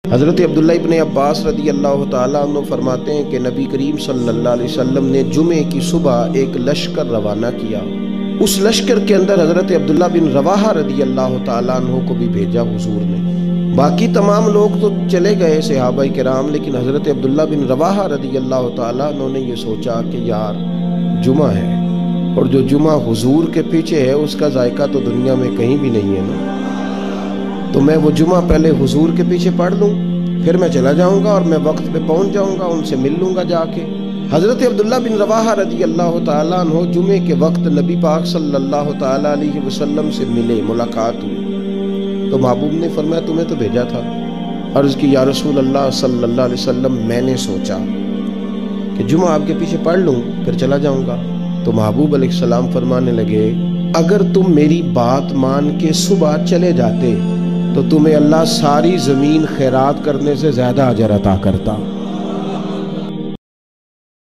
حضرت عبداللہ ابن عباس رضی اللہ تعالیٰ عنہ فرماتے ہیں کہ نبی کریم صلی اللہ علیہ وسلم نے جمعے کی صبح ایک لشکر روانہ کیا۔ اس لشکر کے اندر حضرت عبداللہ بن رواحہ رضی اللہ تعالیٰ عنہ کو بھی بھیجا حضور نے۔ باقی تمام لوگ تو چلے گئے صحابہ کرام، لیکن حضرت عبداللہ بن رواحہ رضی اللہ تعالیٰ عنہ نے یہ سوچا کہ یار جمعہ ہے، اور جو جمعہ حضور کے پیچھے ہے اس کا ذائقہ تو دنیا میں کہیں بھی نہیں ہے نا، تو میں وہ جمعہ پہلے حضور کے پیچھے پڑھ لوں، پھر میں چلا جاؤں گا اور میں وقت پہ پہنچ جاؤں گا، ان سے مل لوں گا جا کے۔ حضرت عبداللہ بن رواحہ رضی اللہ تعالیٰ عنہ جمعے کے وقت نبی پاک صلی اللہ تعالیٰ علیہ وسلم سے ملے، ملاقات ہوئی، تو محبوب نے فرمایا تمہیں تو بھیجا تھا۔ عرض کی یا رسول اللہ صلی اللہ علیہ وسلم میں نے سوچا کہ جمعہ آپ کے پیچھے پڑھ لوں پھر چلا جاؤں گا۔ تو محبوب علیہ السلام فرمانے لگے اگر تم میری بات مان کے صبح چلے جاتے تو تمہیں اللہ ساری زمین خیرات کرنے سے زیادہ اجر عطا کرتا۔